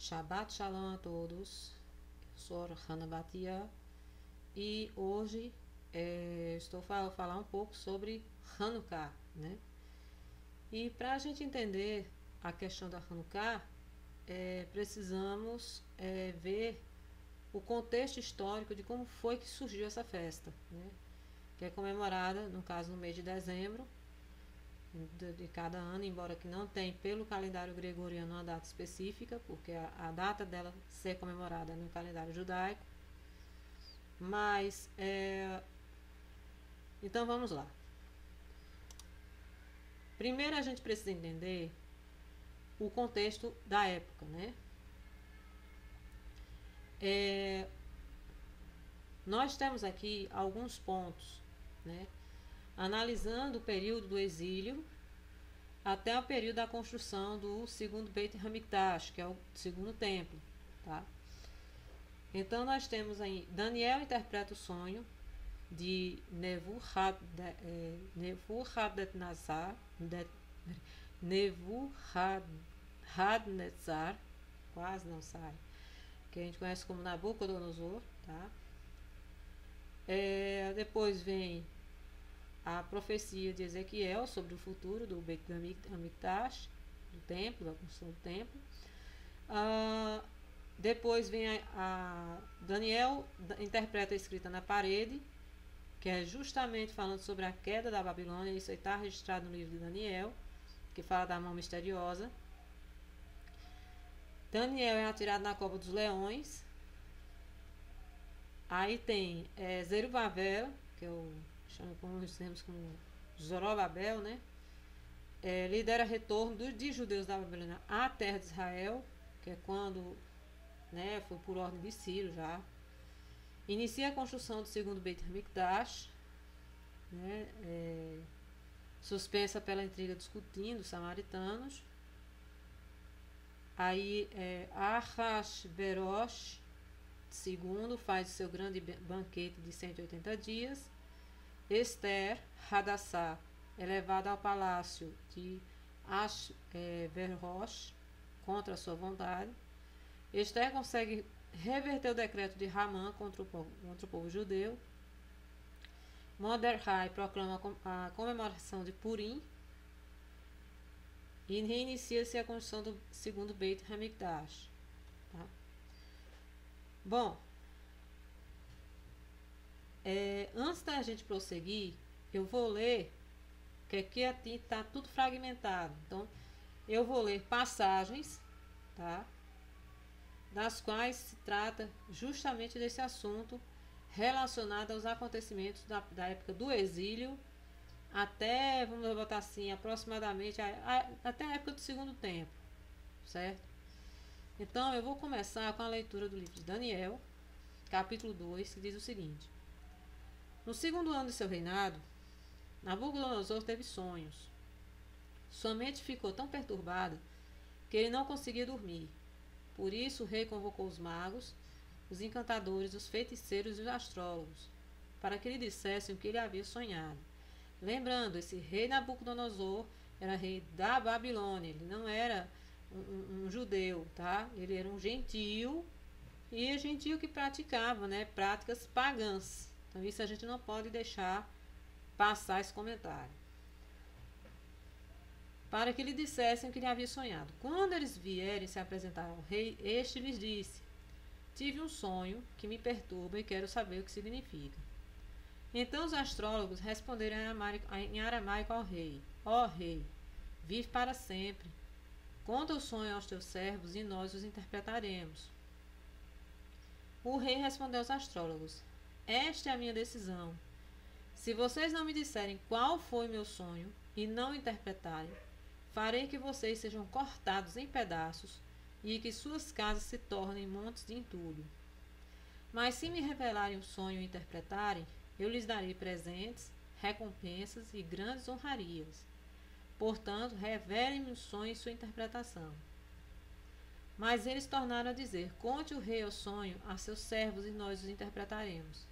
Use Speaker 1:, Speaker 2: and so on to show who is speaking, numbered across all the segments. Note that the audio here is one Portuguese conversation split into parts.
Speaker 1: Shabbat Shalom a todos. Eu sou Hannah Batia e hoje estou a falar um pouco sobre Hanukkah, né? E para a gente entender a questão da Hanukkah, precisamos ver o contexto histórico de como foi que surgiu essa festa, né? Que é comemorada, no caso, no mês de dezembro de cada ano, embora que não tem pelo calendário gregoriano uma data específica, porque a data dela ser comemorada é no calendário judaico. Mas, então vamos lá. Primeiro a gente precisa entender o contexto da época, né? Nós temos aqui alguns pontos, né? Analisando o período do exílio até o período da construção do segundo Beit HaMikdash, que é o segundo templo, tá? Então nós temos aí, Daniel interpreta o sonho de Nebuchadnezzar, quase não sai, que a gente conhece como Nabucodonosor, tá? Depois vem a profecia de Ezequiel sobre o futuro do Beit HaMikdash, do templo, da construção do templo. Depois vem Daniel interpreta a escrita na parede, que é justamente falando sobre a queda da Babilônia. Isso está registrado no livro de Daniel, que fala da mão misteriosa. Daniel é atirado na cova dos leões. Aí tem Zerubabel, que eu chamo como nós temos como Zorobabel, né? Lidera retorno de judeus da Babilônia à terra de Israel, que é quando, né, foi por ordem de Ciro já. Inicia a construção do segundo Beit HaMikdash, né, suspensa pela intriga dos Cutim, dos samaritanos. Aí Ahasverosh II faz o seu grande banquete de 180 dias. Esther Hadassah é levada ao palácio de Ashverosh contra a sua vontade. Esther consegue reverter o decreto de Ramã contra o povo judeu. Mordecai proclama a comemoração de Purim e reinicia-se a construção do segundo Beit HaMikdash. Tá? Bom, antes da gente prosseguir, eu vou ler, que aqui está tudo fragmentado. Então, eu vou ler passagens, tá? Das quais se trata justamente desse assunto relacionado aos acontecimentos da época do exílio até, vamos botar assim, aproximadamente até a época do segundo templo, certo? Então, eu vou começar com a leitura do livro de Daniel, capítulo 2, que diz o seguinte: No segundo ano de seu reinado, Nabucodonosor teve sonhos. Sua mente ficou tão perturbada que ele não conseguia dormir. Por isso o rei convocou os magos, os encantadores, os feiticeiros e os astrólogos, para que lhe dissessem o que ele havia sonhado. Lembrando, esse rei Nabucodonosor era rei da Babilônia, ele não era um judeu, tá? Ele era um gentio, e gentio que praticava, né, práticas pagãs. Então isso a gente não pode deixar passar esse comentário. Para que lhe dissessem o que ele havia sonhado. Quando eles vierem se apresentar ao rei, este lhes disse: Tive um sonho que me perturba e quero saber o que significa. Então os astrólogos responderam em aramaico ao rei: Ó rei, vive para sempre. Conta o sonho aos teus servos e nós os interpretaremos. O rei respondeu aos astrólogos: Esta é a minha decisão. Se vocês não me disserem qual foi meu sonho e não interpretarem, farei que vocês sejam cortados em pedaços e que suas casas se tornem montes de entulho. Mas se me revelarem o sonho e interpretarem, eu lhes darei presentes, recompensas e grandes honrarias. Portanto, revelem-me o sonho e sua interpretação. Mas eles tornaram a dizer: Conte o rei o sonho a seus servos e nós os interpretaremos.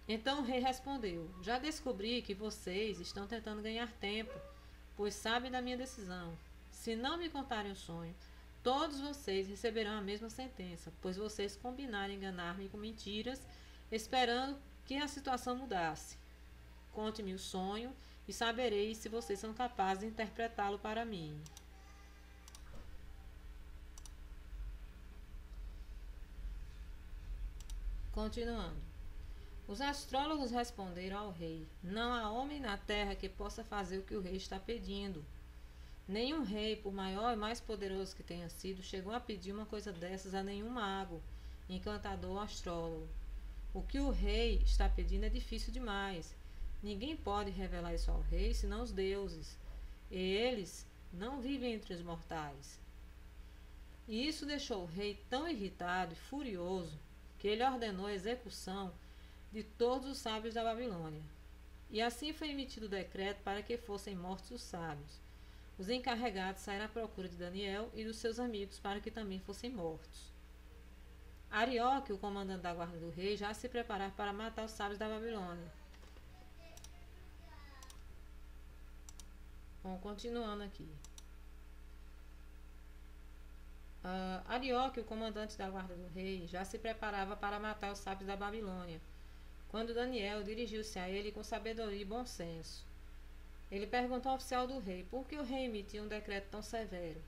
Speaker 1: Então o rei respondeu: Já descobri que vocês estão tentando ganhar tempo, pois sabem da minha decisão. Se não me contarem o sonho, todos vocês receberão a mesma sentença, pois vocês combinaram enganar-me com mentiras, esperando que a situação mudasse. Conte-me o sonho e saberei se vocês são capazes de interpretá-lo para mim. Continuando. Os astrólogos responderam ao rei: não há homem na terra que possa fazer o que o rei está pedindo. Nenhum rei, por maior e mais poderoso que tenha sido, chegou a pedir uma coisa dessas a nenhum mago, encantador ou astrólogo. O que o rei está pedindo é difícil demais. Ninguém pode revelar isso ao rei, senão os deuses. E eles não vivem entre os mortais. E isso deixou o rei tão irritado e furioso que ele ordenou a execução de todos os sábios da Babilônia. E assim foi emitido o decreto para que fossem mortos os sábios. Os encarregados saíram à procura de Daniel e dos seus amigos para que também fossem mortos. Arioque, o comandante da guarda do rei, já se preparava para matar os sábios da Babilônia. Bom, continuando aqui. Arioque, o comandante da guarda do rei, já se preparava para matar os sábios da Babilônia, quando Daniel dirigiu-se a ele com sabedoria e bom senso. Ele perguntou ao oficial do rei por que o rei emitia um decreto tão severo.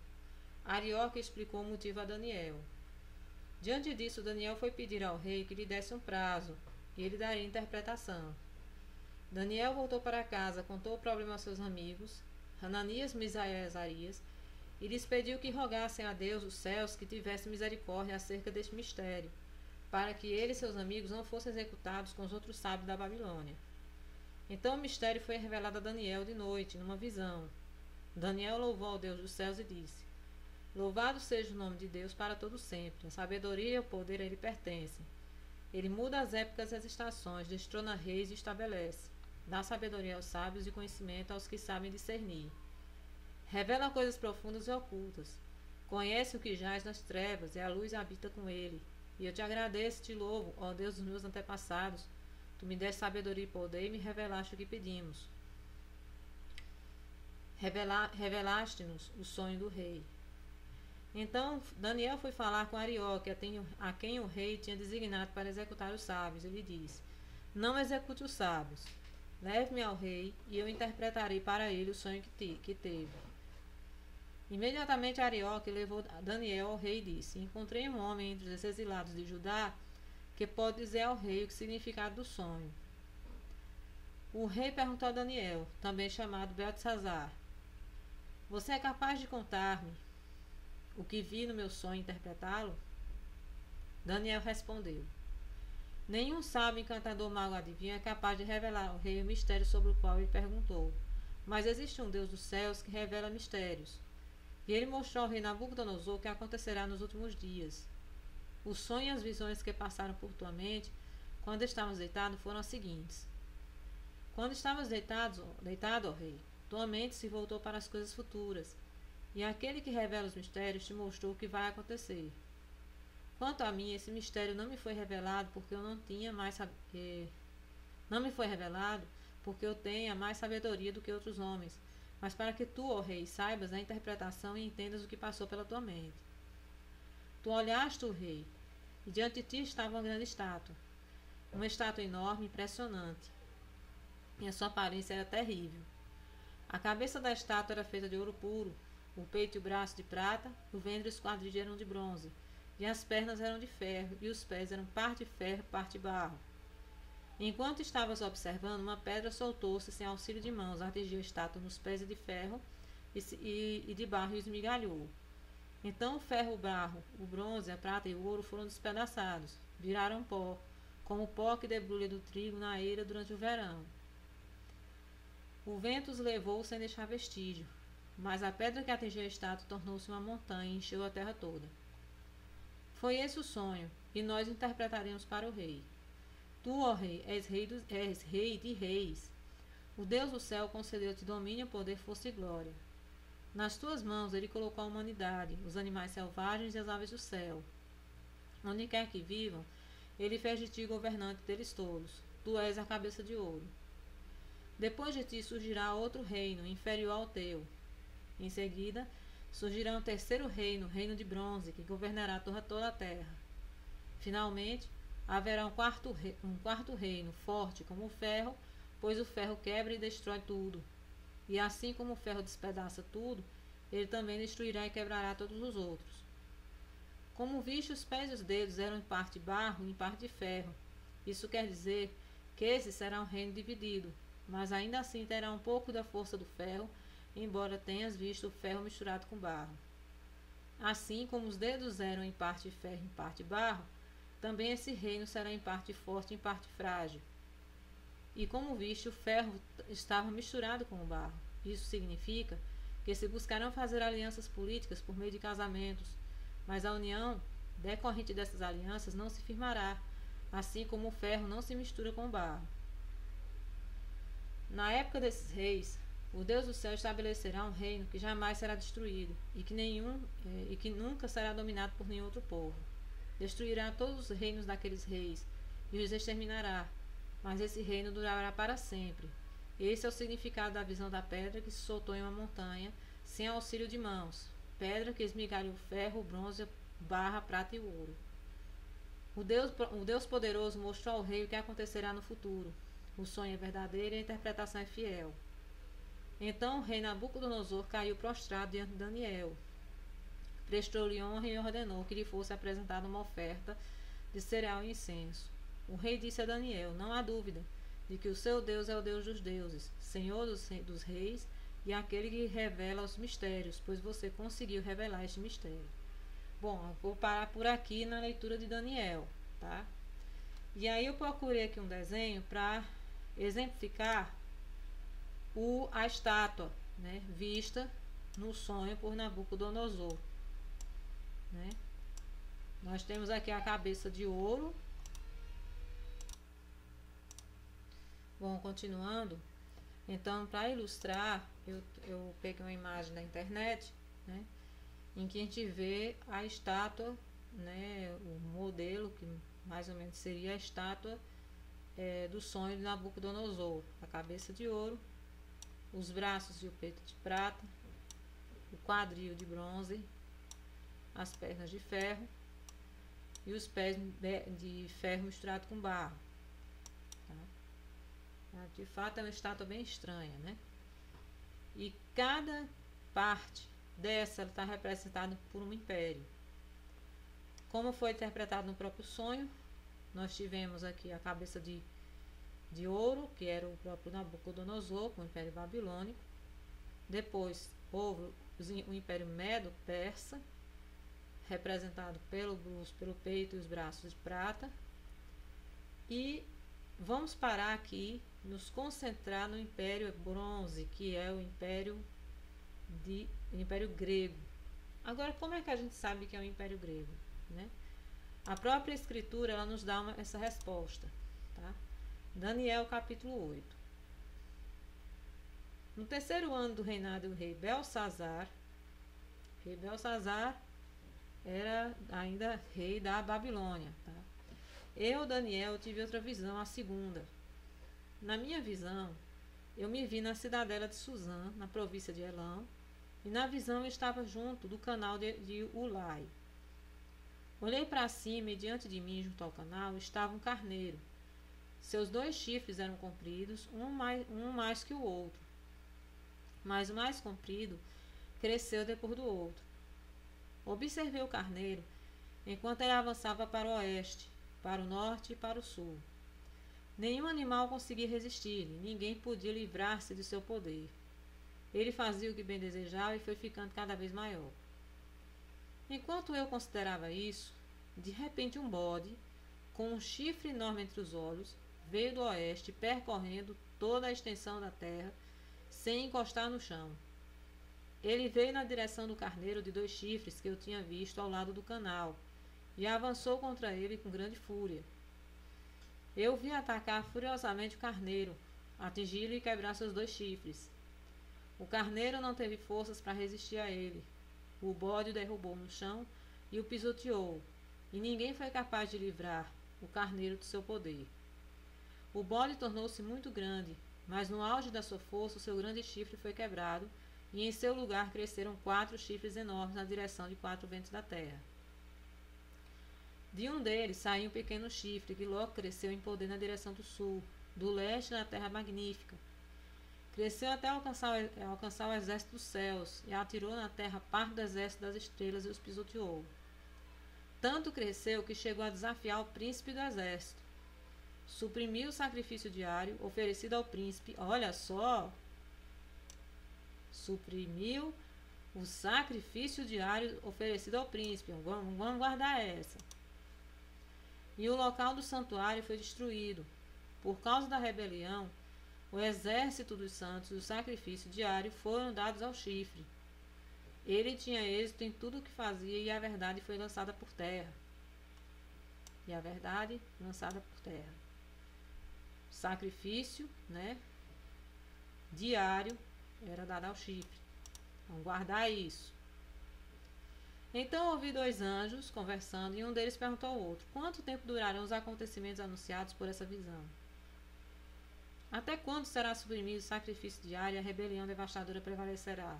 Speaker 1: Arioque explicou o motivo a Daniel. Diante disso, Daniel foi pedir ao rei que lhe desse um prazo, e ele daria interpretação. Daniel voltou para casa, contou o problema aos seus amigos, Hananias, Misael e Azarias, e lhes pediu que rogassem a Deus os céus que tivesse misericórdia acerca deste mistério, para que ele e seus amigos não fossem executados com os outros sábios da Babilônia. Então o mistério foi revelado a Daniel de noite, numa visão. Daniel louvou ao Deus dos céus e disse: louvado seja o nome de Deus para todo sempre. A sabedoria e o poder a ele pertencem. Ele muda as épocas e as estações, destrona reis e estabelece. Dá sabedoria aos sábios e conhecimento aos que sabem discernir. Revela coisas profundas e ocultas. Conhece o que jaz nas trevas, e a luz habita com ele. E eu te agradeço e te louvo, ó Deus dos meus antepassados. Tu me deste sabedoria e poder e me revelaste o que pedimos. Revelaste-nos o sonho do rei. Então Daniel foi falar com Arioque, a quem o rei tinha designado para executar os sábios. Ele disse: não execute os sábios. Leve-me ao rei, e eu interpretarei para ele o sonho que teve. Imediatamente Arioque levou Daniel ao rei e disse: encontrei um homem entre os exilados de Judá que pode dizer ao rei o significado do sonho. O rei perguntou a Daniel, também chamado Beltesazar: você é capaz de contar-me o que vi no meu sonho e interpretá-lo? Daniel respondeu: nenhum sábio, encantador, mago, adivinho é capaz de revelar ao rei o mistério sobre o qual ele perguntou. Mas existe um Deus dos céus que revela mistérios. E ele mostrou ao rei Nabucodonosor o que acontecerá nos últimos dias. Os sonhos e as visões que passaram por tua mente quando estávamos deitados foram as seguintes. Quando estavas deitado, ó rei, tua mente se voltou para as coisas futuras, e aquele que revela os mistérios te mostrou o que vai acontecer. Quanto a mim, esse mistério não me foi revelado porque eu não tinha mais não me foi revelado porque eu tenha mais sabedoria do que outros homens, mas para que tu, ó rei, saibas a interpretação e entendas o que passou pela tua mente. Tu olhaste o rei, e diante de ti estava uma grande estátua, uma estátua enorme e impressionante, e a sua aparência era terrível. A cabeça da estátua era feita de ouro puro, o peito e o braço de prata, o ventre e os quadris eram de bronze, e as pernas eram de ferro, e os pés eram parte ferro, parte barro. Enquanto estavas observando, uma pedra soltou-se sem auxílio de mãos, atingiu a estátua nos pés de ferro e de barro e esmigalhou. Então o ferro, o barro, o bronze, a prata e o ouro foram despedaçados, viraram pó, como o pó que debrulha do trigo na eira durante o verão. O vento os levou sem deixar vestígio, mas a pedra que atingiu a estátua tornou-se uma montanha e encheu a terra toda. Foi esse o sonho, e nós interpretaremos para o rei. Tu, ó rei, és rei de reis. O Deus do céu concedeu-te domínio, poder, força e glória. Nas tuas mãos ele colocou a humanidade, os animais selvagens e as aves do céu. Onde quer que vivam, ele fez de ti governante deles todos. Tu és a cabeça de ouro. Depois de ti surgirá outro reino, inferior ao teu. Em seguida, Surgirá um terceiro reino, reino de bronze, que governará toda a terra. Finalmente, haverá um quarto reino, forte como o ferro, pois o ferro quebra e destrói tudo. E assim como o ferro despedaça tudo, ele também destruirá e quebrará todos os outros. Como viste, os pés e os dedos eram em parte barro e em parte ferro. Isso quer dizer que esse será um reino dividido, mas ainda assim terá um pouco da força do ferro, embora tenhas visto o ferro misturado com barro. Assim como os dedos eram em parte ferro e em parte barro, também esse reino será em parte forte e em parte frágil. E como viste, o ferro estava misturado com o barro. Isso significa que se buscarão fazer alianças políticas por meio de casamentos, mas a união decorrente dessas alianças não se firmará, assim como o ferro não se mistura com o barro. Na época desses reis, o Deus do céu estabelecerá um reino que jamais será destruído e que nunca será dominado por nenhum outro povo. Destruirá todos os reinos daqueles reis e os exterminará, mas esse reino durará para sempre. Esse é o significado da visão da pedra que se soltou em uma montanha, sem auxílio de mãos, pedra que esmigalha o ferro, o bronze, barra, prata e o ouro. O Deus poderoso mostrou ao rei o que acontecerá no futuro. O sonho é verdadeiro e a interpretação é fiel. Então o rei Nabucodonosor caiu prostrado diante de Daniel. Prestou-lhe honra e ordenou que lhe fosse apresentada uma oferta de cereal e incenso. O rei disse a Daniel: não há dúvida de que o seu Deus é o Deus dos deuses, Senhor dos reis e aquele que revela os mistérios, pois você conseguiu revelar este mistério. Bom, eu vou parar por aqui na leitura de Daniel, tá? E aí eu procurei aqui um desenho para exemplificar a estátua, né, vista no sonho por Nabucodonosor, né? Nós temos aqui a cabeça de ouro. Bom, continuando, então para ilustrar, eu peguei uma imagem da internet, né, em que a gente vê a estátua, né, o modelo que mais ou menos seria a estátua do sonho de Nabucodonosor, a cabeça de ouro, os braços e o peito de prata, o quadril de bronze, as pernas de ferro e os pés de ferro misturado com barro. Tá? De fato é uma estátua bem estranha, né? E cada parte dessa está representada por um império. Como foi interpretado no próprio sonho, nós tivemos aqui a cabeça de ouro, que era o próprio Nabucodonosor, com o Império Babilônico. Depois houve o Império Medo-Persa, representado pelo peito e os braços de prata. E vamos parar aqui, nos concentrar no Império Bronze, que é o Império Grego. Agora, como é que a gente sabe que é o Império Grego, né? A própria Escritura ela nos dá essa resposta, tá? Daniel capítulo 8. No terceiro ano do reinado do rei Belsazar era ainda rei da Babilônia, tá? Eu, Daniel, tive outra visão, a segunda. Na minha visão, eu me vi na cidadela de Suzã, na província de Elão, e na visão eu estava junto do canal de Ulai. Olhei para cima e diante de mim, junto ao canal, estava um carneiro. Seus 2 chifres eram compridos, um mais que o outro. Mas o mais comprido cresceu depois do outro. Observei o carneiro enquanto ele avançava para o oeste, para o norte e para o sul. Nenhum animal conseguia resistir-lhe, ninguém podia livrar-se de seu poder. Ele fazia o que bem desejava e foi ficando cada vez maior. Enquanto eu considerava isso, de repente um bode, com um chifre enorme entre os olhos, veio do oeste, percorrendo toda a extensão da terra, sem encostar no chão. Ele veio na direção do carneiro de 2 chifres que eu tinha visto ao lado do canal, e avançou contra ele com grande fúria. Eu vi atacar furiosamente o carneiro, atingi-lo e quebrar seus 2 chifres. O carneiro não teve forças para resistir a ele. O bode o derrubou no chão e o pisoteou, e ninguém foi capaz de livrar o carneiro do seu poder. O bode tornou-se muito grande, mas no auge da sua força o seu grande chifre foi quebrado e em seu lugar cresceram 4 chifres enormes na direção de 4 ventos da terra. De um deles saiu um pequeno chifre, que logo cresceu em poder na direção do sul, do leste na terra magnífica. Cresceu até alcançar o exército dos céus, e atirou na terra parte do exército das estrelas e os pisoteou. Tanto cresceu que chegou a desafiar o príncipe do exército. Suprimiu o sacrifício diário oferecido ao príncipe. Olha só! Suprimiu o sacrifício diário oferecido ao príncipe. Vamos guardar essa. E o local do santuário foi destruído. Por causa da rebelião, o exército dos santos e o sacrifício diário foram dados ao chifre. Ele tinha êxito em tudo o que fazia e a verdade foi lançada por terra. Sacrifício, né, diário era dado ao chifre. Vamos guardar isso. Então ouvi 2 anjos conversando, e um deles perguntou ao outro: quanto tempo durarão os acontecimentos anunciados por essa visão? Até quando será suprimido o sacrifício diário e a rebelião devastadora prevalecerá?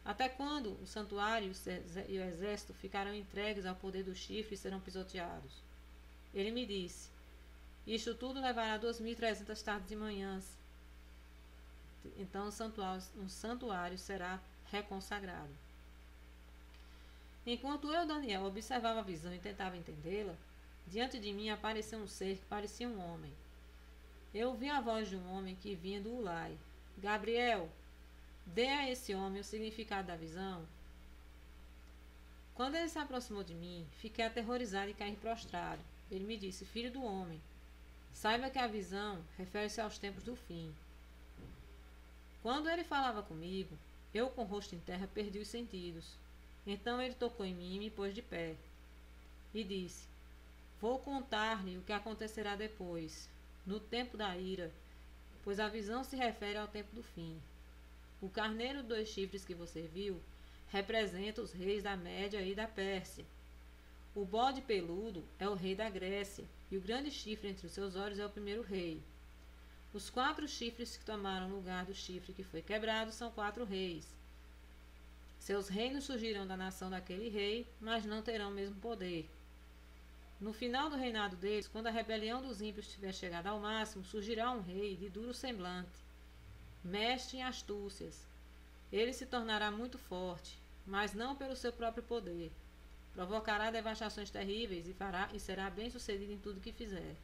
Speaker 1: Até quando o santuário e o exército ficarão entregues ao poder do chifre e serão pisoteados? Ele me disse: isto tudo levará 2.300 tardes e manhãs. Então o santuário será reconsagrado. Enquanto eu, Daniel, observava a visão e tentava entendê-la, diante de mim apareceu um ser que parecia um homem. Eu ouvi a voz de um homem que vinha do Ulai. Gabriel, dê a esse homem o significado da visão. Quando ele se aproximou de mim, fiquei aterrorizado e caí prostrado. Ele me disse: filho do homem, saiba que a visão refere-se aos tempos do fim. Quando ele falava comigo, eu, com o rosto em terra, perdi os sentidos. Então ele tocou em mim e me pôs de pé. E disse: vou contar-lhe o que acontecerá depois, no tempo da ira, pois a visão se refere ao tempo do fim. O carneiro de 2 chifres que você viu representa os reis da Média e da Pérsia. O bode peludo é o rei da Grécia, e o grande chifre entre os seus olhos é o primeiro rei. Os 4 chifres que tomaram o lugar do chifre que foi quebrado são 4 reis. Seus reinos surgirão da nação daquele rei, mas não terão o mesmo poder. No final do reinado deles, quando a rebelião dos ímpios tiver chegado ao máximo, surgirá um rei de duro semblante, mestre em astúcias. Ele se tornará muito forte, mas não pelo seu próprio poder. Provocará devastações terríveis e será bem sucedido em tudo que fizer.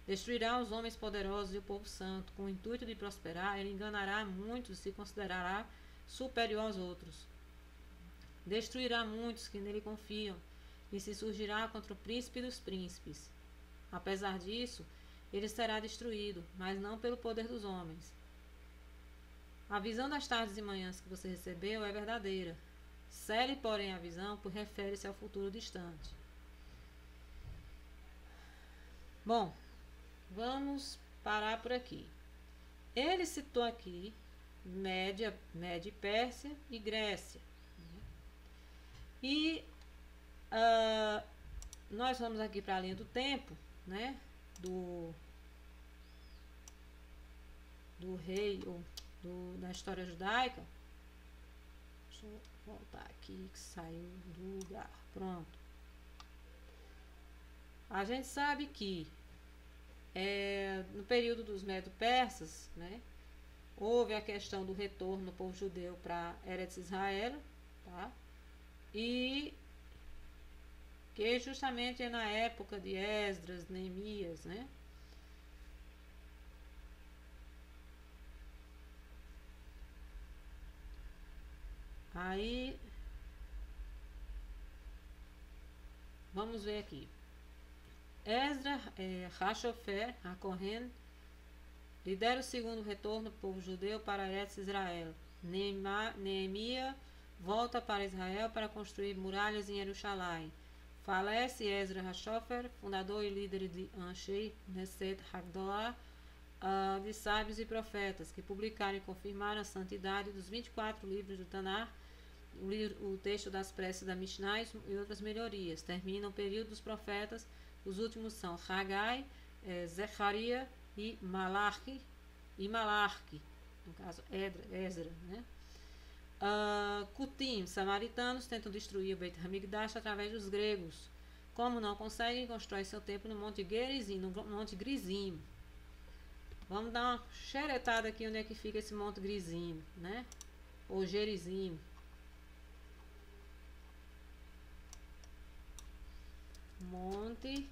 Speaker 1: Destruirá os homens poderosos e o povo santo. Com o intuito de prosperar, ele enganará muitos e se considerará superior aos outros. Destruirá muitos que nele confiam e se surgirá contra o príncipe dos príncipes. Apesar disso, ele será destruído, mas não pelo poder dos homens. A visão das tardes e manhãs que você recebeu é verdadeira. Cele, porém, a visão, por refere-se ao futuro distante. Bom, vamos parar por aqui. Ele citou aqui Média e Pérsia e Grécia. E nós vamos aqui para a linha do tempo, né? Do rei, da história judaica. Deixa eu voltar aqui que saiu do lugar. Pronto. A gente sabe que no período dos Medo-Persas, né, houve a questão do retorno do povo judeu para Eretz Israel, tá? E que justamente é na época de Esdras, Neemias, né? Aí, vamos ver aqui. Esdras, Hashofer, Hakohen, lidera o segundo retorno do povo judeu para Eretz Israel. Neemias volta para Israel para construir muralhas em Jerusalém. Falece Ezra Hashofer, fundador e líder de Anshei Neset Hagdolah, de sábios e profetas, que publicaram e confirmaram a santidade dos 24 livros do Tanar, o texto das preces da Mishnah e outras melhorias. Termina o período dos profetas. Os últimos são Haggai, Zecharia e Malachi, no caso Ezra, né? Cutim, samaritanos tentam destruir o Beit Hamikdash através dos gregos. Como não conseguem, constrói seu templo no Monte Gerizim, no Monte Grisim. Vamos dar uma xeretada aqui onde é que fica esse Monte Grisim, né? Ou Gerizim. Monte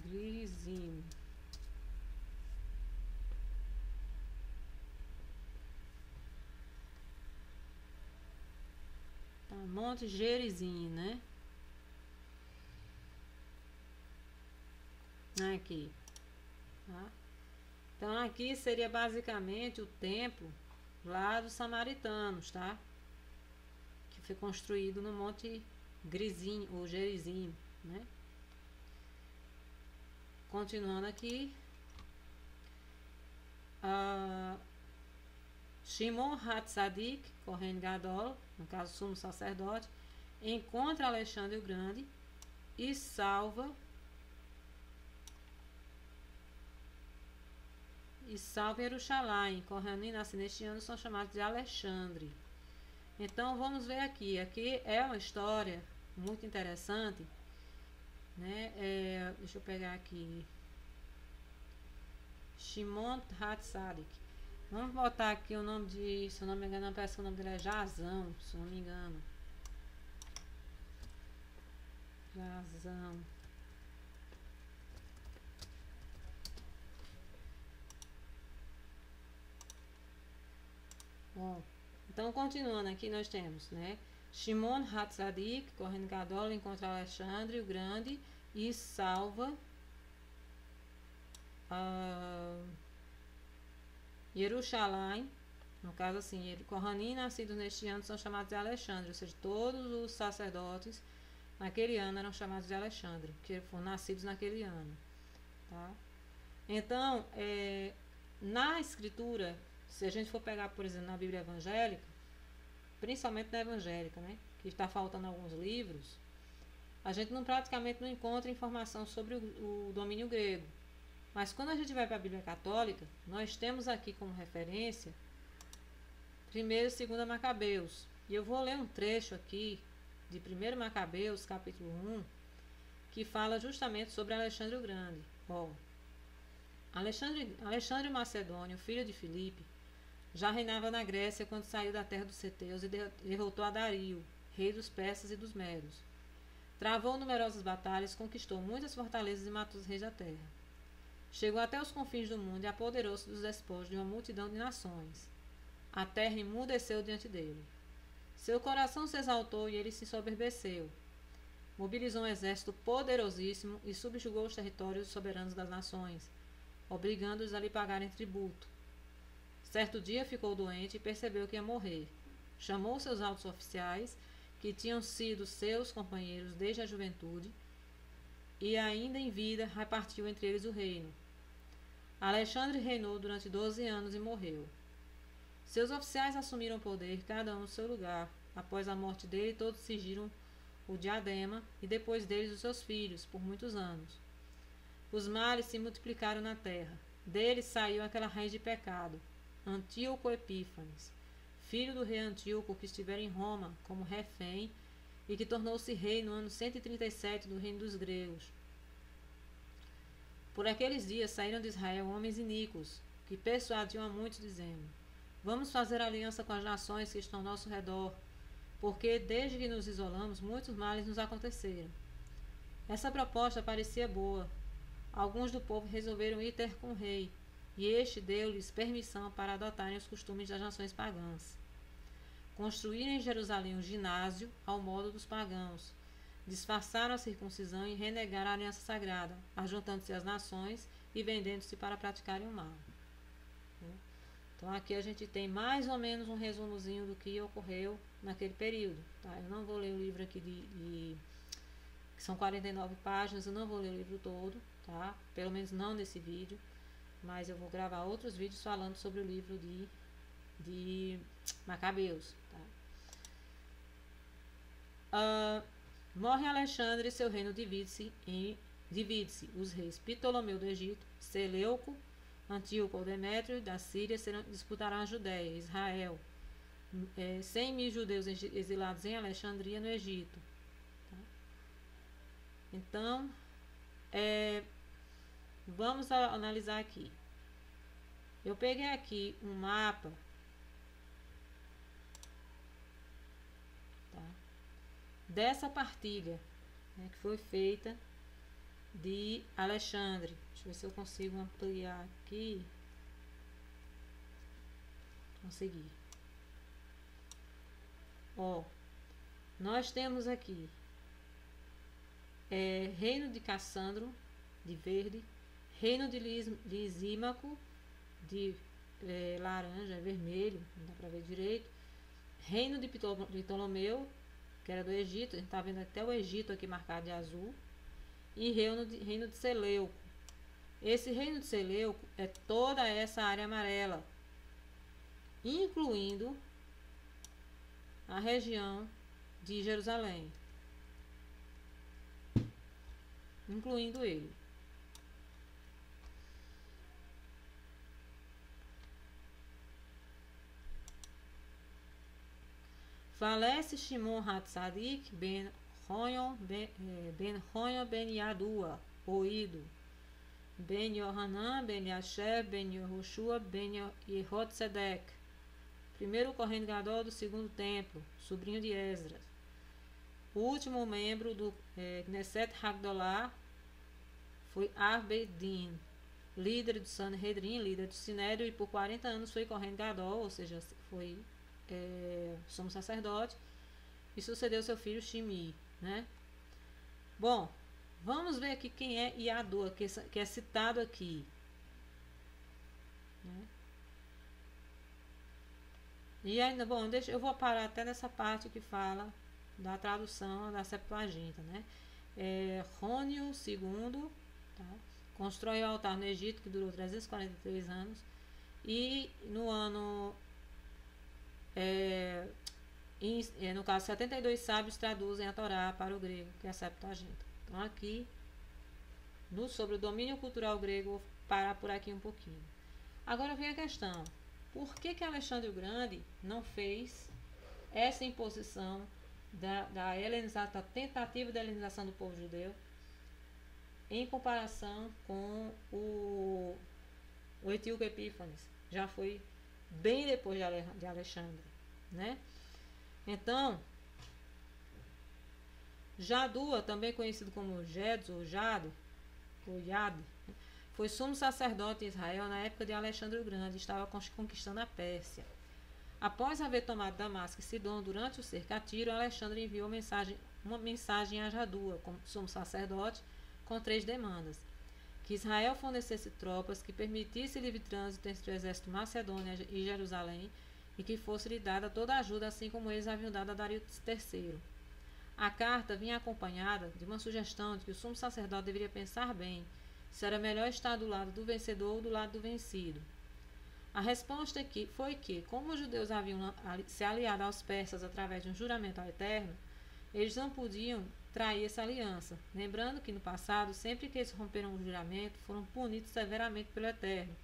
Speaker 1: Grisim. Tá, Monte Gerizim, né? Aqui, tá? Então aqui seria basicamente o templo lá dos samaritanos, tá? Que foi construído no Monte Grisim ou Gerizim, né? Continuando aqui, Shimon Hatzadik, Kohen Gadol, no caso sumo sacerdote, encontra Alexandre o Grande e salva Jerusalém. Kohanim nascidos neste ano são chamados de Alexandre. Então vamos ver aqui. Aqui é uma história muito interessante, né? Deixa eu pegar aqui. Shimon Hatzadik. Vamos botar aqui o nome de, se eu não me engano, parece que o nome dele é Jazão, se eu não me engano. Jazão. Bom, então continuando aqui nós temos, né? Shimon Hatzadik, Kohen Gadol, encontra Alexandre o Grande e salva Jerusalém. No caso assim, Kohanim nascidos neste ano são chamados de Alexandre, ou seja, todos os sacerdotes naquele ano eram chamados de Alexandre, que foram nascidos naquele ano, tá? Então, na escritura, se a gente for pegar, por exemplo, na Bíblia evangélica, principalmente na evangélica, né, que está faltando alguns livros, a gente praticamente não encontra informação sobre o domínio grego. Mas quando a gente vai para a Bíblia católica, nós temos aqui como referência 1º e 2º Macabeus. E eu vou ler um trecho aqui de 1º Macabeus, capítulo 1, que fala justamente sobre Alexandre o Grande. Alexandre o Macedônio, filho de Filipe, já reinava na Grécia quando saiu da terra dos Ceteus e derrotou a Dario, rei dos persas e dos medos. Travou numerosas batalhas, conquistou muitas fortalezas e matou os reis da terra. Chegou até os confins do mundo e apoderou-se dos despojos de uma multidão de nações. A terra emudeceu diante dele. Seu coração se exaltou e ele se soberbeceu. Mobilizou um exército poderosíssimo e subjugou os territórios soberanos das nações, obrigando-os a lhe pagarem tributo. Certo dia ficou doente e percebeu que ia morrer. Chamou seus altos oficiais, que tinham sido seus companheiros desde a juventude, e ainda em vida repartiu entre eles o reino. Alexandre reinou durante 12 anos e morreu. Seus oficiais assumiram o poder, cada um no seu lugar. Após a morte dele, todos cingiram o diadema, e depois deles os seus filhos, por muitos anos. Os males se multiplicaram na terra. Dele saiu aquela raiz de pecado, Antíoco Epífanes, filho do rei Antíoco, que estivera em Roma como refém e que tornou-se rei no ano 137 do reino dos gregos. Por aqueles dias saíram de Israel homens iníquos, que persuadiam a muitos, dizendo: Vamos fazer aliança com as nações que estão ao nosso redor, porque desde que nos isolamos, muitos males nos aconteceram. Essa proposta parecia boa. Alguns do povo resolveram ir ter com o rei, e este deu-lhes permissão para adotarem os costumes das nações pagãs. Construíram em Jerusalém um ginásio ao modo dos pagãos, disfarçaram a circuncisão e renegaram a aliança sagrada, ajuntando-se às nações e vendendo-se para praticarem o mal. Então aqui a gente tem mais ou menos um resumozinho do que ocorreu naquele período. Tá? Eu não vou ler o livro aqui que são 49 páginas, eu não vou ler o livro todo, tá? Pelo menos não nesse vídeo, mas eu vou gravar outros vídeos falando sobre o livro de Macabeus. Tá? Morre Alexandre e seu reino divide-se os reis Ptolomeu do Egito, Seleuco, Antíoco ou Demétrio da Síria disputarão a Judéia, Israel. 100.000 judeus exilados em Alexandria, no Egito. Tá? Então, vamos analisar aqui. Eu peguei aqui um mapa, tá, dessa partilha, né, que foi feita de Alexandre. Deixa eu ver se eu consigo ampliar aqui. Consegui. Ó, nós temos aqui reino de Cassandro, de verde, reino de Lisímaco, de laranja, vermelho, não dá para ver direito, reino de Ptolomeu, que era do Egito, a gente está vendo até o Egito aqui marcado de azul, e reino de Seleuco. Esse reino de Seleuco é toda essa área amarela, incluindo a região de Jerusalém, incluindo ele. Falece Shimon Hatzadik ben Honyon ben Yadua, Oído, ben Yohanan ben Yasher ben Yehoshua ben Yehotzedek, primeiro Kohen Gadol do segundo templo, sobrinho de Esdras. O último membro do Knesset Hagdolah foi Arbedin, líder do Sanhedrin, líder do Sinédrio, e por 40 anos foi Kohen Gadol, ou seja, foi sumo sacerdote, e sucedeu seu filho Shimi, né? Bom, vamos ver aqui quem é Yadua, que é citado aqui, né? E ainda, bom, eu vou parar até nessa parte que fala da tradução da Septuaginta, né? Rônio II, tá? Constrói o altar no Egito, que durou 343 anos, e no ano no caso 72 sábios traduzem a Torá para o grego, que é a Septuaginta. Então aqui sobre o domínio cultural grego, vou parar por aqui um pouquinho. Agora vem a questão: por que Alexandre o Grande não fez essa imposição da tentativa de helenização do povo judeu em comparação com o Etíoco Epífanes? Já foi bem depois de Alexandre, né? Então, Jadua, também conhecido como Jedes ou Jade, ou Yad, foi sumo sacerdote em Israel na época de Alexandre o Grande, estava conquistando a Pérsia. Após haver tomado Damasco e Sidom durante o cerco a Tiro, Alexandre enviou uma mensagem a Jadua, como sumo sacerdote, com 3 demandas: que Israel fornecesse tropas, que permitisse livre trânsito entre o exército macedônio e Jerusalém, e que fosse-lhe dada toda a ajuda, assim como eles haviam dado a Dario III. A carta vinha acompanhada de uma sugestão de que o sumo sacerdote deveria pensar bem se era melhor estar do lado do vencedor ou do lado do vencido. A resposta foi que, como os judeus haviam se aliado aos persas através de um juramento ao Eterno, eles não podiam trair essa aliança, lembrando que no passado, sempre que eles romperam o juramento, foram punidos severamente pelo Eterno.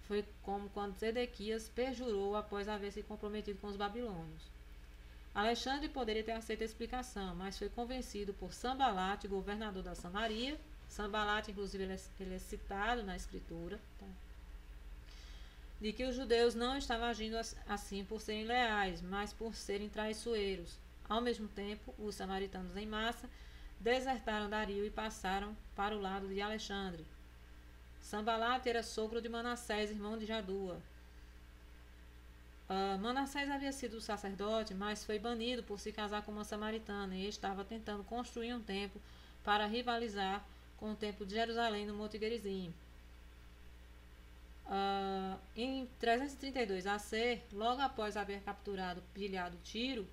Speaker 1: Foi como quando Zedequias perjurou após haver se comprometido com os babilônios. Alexandre poderia ter aceito a explicação, mas foi convencido por Sanbalate, governador da Samaria. Sanbalate, inclusive, ele é citado na escritura, tá? De que os judeus não estavam agindo assim por serem leais, mas por serem traiçoeiros. Ao mesmo tempo, os samaritanos em massa desertaram Dario e passaram para o lado de Alexandre. Sanbalate era sogro de Manassés, irmão de Jadua. Manassés havia sido sacerdote, mas foi banido por se casar com uma samaritana e estava tentando construir um templo para rivalizar com o templo de Jerusalém no Monte Gerizim. Em 332 AC, logo após haver capturado Pilhado Tiro,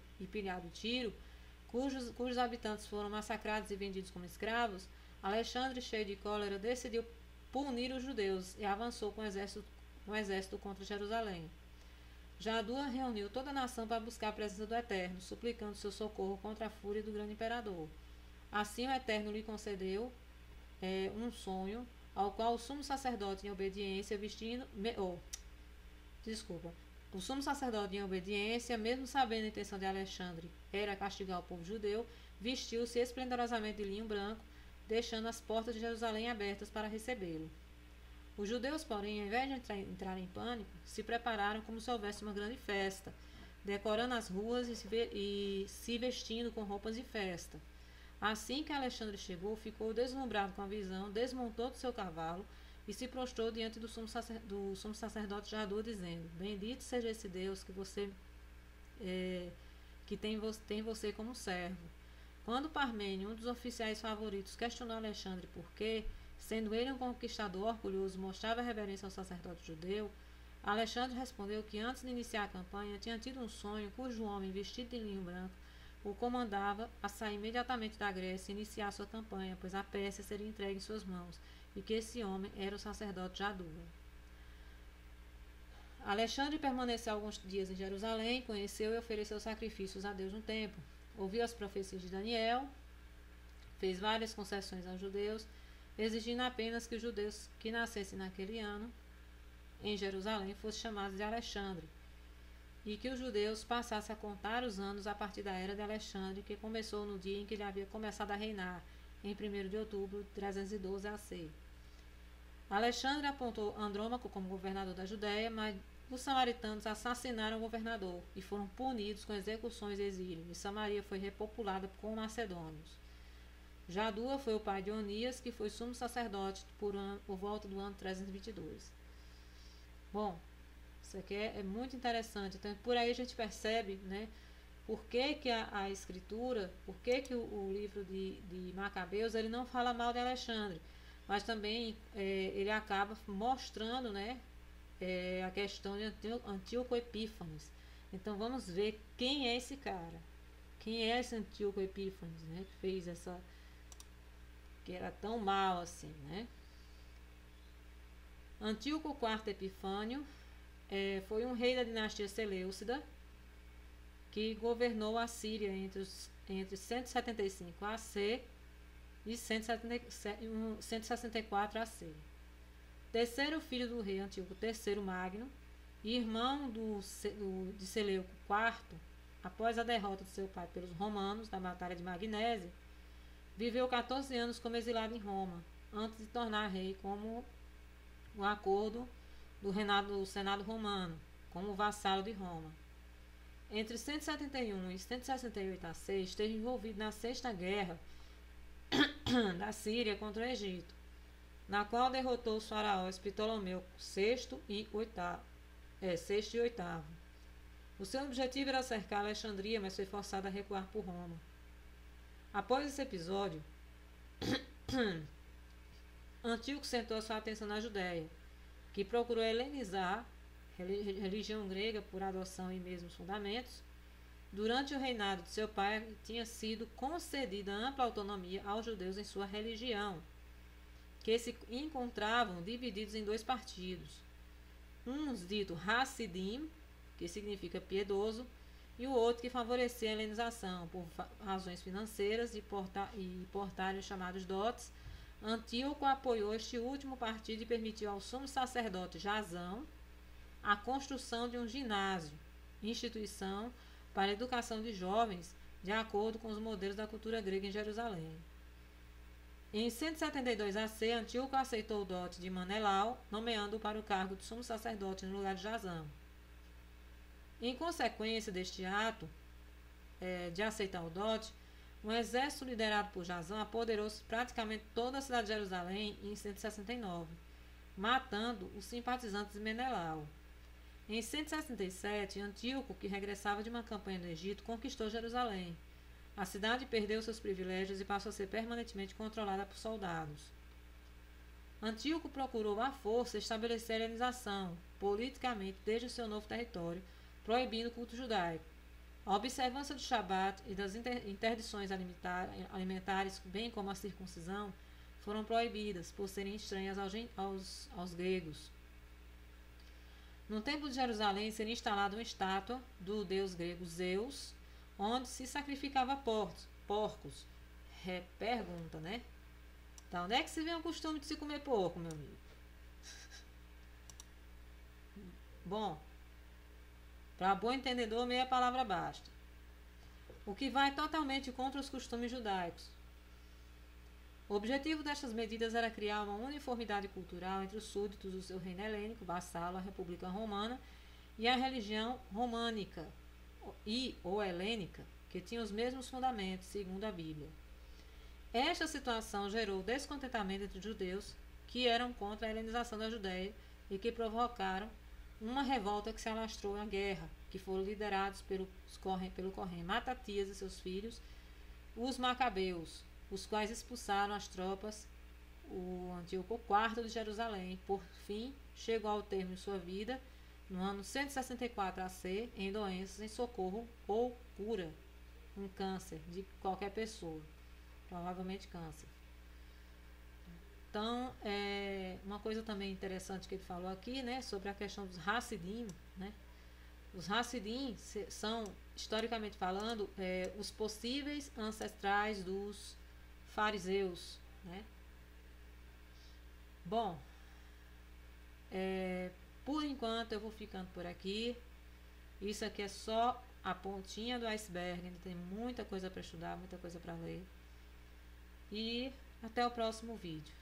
Speaker 1: cujos habitantes foram massacrados e vendidos como escravos, Alexandre, cheio de cólera, decidiu punir os judeus e avançou com um exército contra Jerusalém. Jadua reuniu toda a nação para buscar a presença do Eterno, suplicando seu socorro contra a fúria do grande imperador. Assim o Eterno lhe concedeu um sonho, ao qual o sumo sacerdote em obediência o sumo sacerdote em obediência, mesmo sabendo a intenção de Alexandre era castigar o povo judeu, vestiu-se esplendorosamente de linho branco, deixando as portas de Jerusalém abertas para recebê-lo. Os judeus, porém, ao invés de entrar em pânico, se prepararam como se houvesse uma grande festa, decorando as ruas e se vestindo com roupas de festa. Assim que Alexandre chegou, ficou deslumbrado com a visão, desmontou do seu cavalo e se prostrou diante do sumo sacerdote Jadua, dizendo: Bendito seja esse Deus que tem você como servo. Quando Parmênio, um dos oficiais favoritos, questionou Alexandre por que, sendo ele um conquistador orgulhoso, mostrava reverência ao sacerdote judeu, Alexandre respondeu que antes de iniciar a campanha tinha tido um sonho cujo homem, vestido de linho branco, o comandava a sair imediatamente da Grécia e iniciar sua campanha, pois a Pérsia seria entregue em suas mãos, e que esse homem era o sacerdote Jadua. Alexandre permaneceu alguns dias em Jerusalém, conheceu e ofereceu sacrifícios a Deus no templo. Ouviu as profecias de Daniel, fez várias concessões aos judeus, exigindo apenas que os judeus que nascessem naquele ano em Jerusalém fossem chamados de Alexandre, e que os judeus passassem a contar os anos a partir da era de Alexandre, que começou no dia em que ele havia começado a reinar, em 1º de outubro de 312 AC. Alexandre apontou Andrômaco como governador da Judéia, mas os samaritanos assassinaram o governador e foram punidos com execuções e exílio, e Samaria foi repopulada com macedônios. Jadua foi o pai de Onias, que foi sumo sacerdote por volta do ano 322. Bom, isso aqui é muito interessante. Então, por aí a gente percebe, né, por que a escritura, por que o livro de Macabeus, ele não fala mal de Alexandre, mas também ele acaba mostrando, né, a questão de Antíoco Epífanes. Então, vamos ver quem é esse cara. Quem é esse Antíoco Epífanes, né, que fez essa... que era tão mal assim, né? Antíoco IV Epifânio foi um rei da dinastia Seleucida que governou a Síria entre 175 AC e 164 AC. Terceiro filho do rei Antíoco III Magno e irmão de Seleuco IV, após a derrota de seu pai pelos romanos na Batalha de Magnésia, viveu 14 anos como exilado em Roma, antes de tornar rei como um acordo do Senado romano, como vassalo de Roma. Entre 171 e 168 AC, esteve envolvido na Sexta Guerra da Síria contra o Egito, na qual derrotou os faraós Ptolomeu VI e VIII. O seu objetivo era cercar Alexandria, mas foi forçado a recuar por Roma. Após esse episódio, Antíoco centrou sua atenção na Judéia, que procurou helenizar religião grega por adoção e mesmos fundamentos. Durante o reinado de seu pai, tinha sido concedida ampla autonomia aos judeus em sua religião, que se encontravam divididos em dois partidos. Uns dito Hassidim, que significa piedoso, e o outro que favorecia a helenização por razões financeiras e portarem os chamados dotes. Antíoco apoiou este último partido e permitiu ao sumo sacerdote Jasão a construção de um ginásio, instituição para a educação de jovens, de acordo com os modelos da cultura grega em Jerusalém. Em 172 AC, Antíoco aceitou o dote de Manelau, nomeando-o para o cargo de sumo sacerdote no lugar de Jasão. Em consequência deste ato de aceitar o dote, um exército liderado por Jasão apoderou-se praticamente toda a cidade de Jerusalém em 169, matando os simpatizantes de Menelau. Em 167, Antíoco, que regressava de uma campanha no Egito, conquistou Jerusalém. A cidade perdeu seus privilégios e passou a ser permanentemente controlada por soldados. Antíoco procurou à força estabelecer a helenização, politicamente, desde o seu novo território, proibindo o culto judaico. A observância do Shabat e das interdições alimentares, bem como a circuncisão, foram proibidas por serem estranhas aos gregos. No templo de Jerusalém seria instalada uma estátua do deus grego Zeus, onde se sacrificava porcos. Pergunta, né? Tá, onde é que se vê o costume de se comer porco, meu amigo? Bom, para bom entendedor, meia palavra basta. O que vai totalmente contra os costumes judaicos. O objetivo destas medidas era criar uma uniformidade cultural entre os súditos do seu reino helênico, vassalo, a República Romana, e a religião românica ou helênica, que tinha os mesmos fundamentos, segundo a Bíblia. Esta situação gerou descontentamento entre os judeus, que eram contra a helenização da Judéia e que provocaram uma revolta que se alastrou em guerra, que foram liderados pelo Corrém Matatias e seus filhos, os Macabeus, os quais expulsaram as tropas o Antíoco IV de Jerusalém. Por fim, chegou ao termo de sua vida no ano 164 AC em doenças em socorro ou cura, um câncer de qualquer pessoa, provavelmente câncer. Então, uma coisa também interessante que ele falou aqui, né, sobre a questão dos Hassidim, né? Os Hassidim são, historicamente falando, os possíveis ancestrais dos fariseus, né? Bom, por enquanto eu vou ficando por aqui. Isso aqui é só a pontinha do iceberg, ainda tem muita coisa para estudar, muita coisa para ler. E até o próximo vídeo.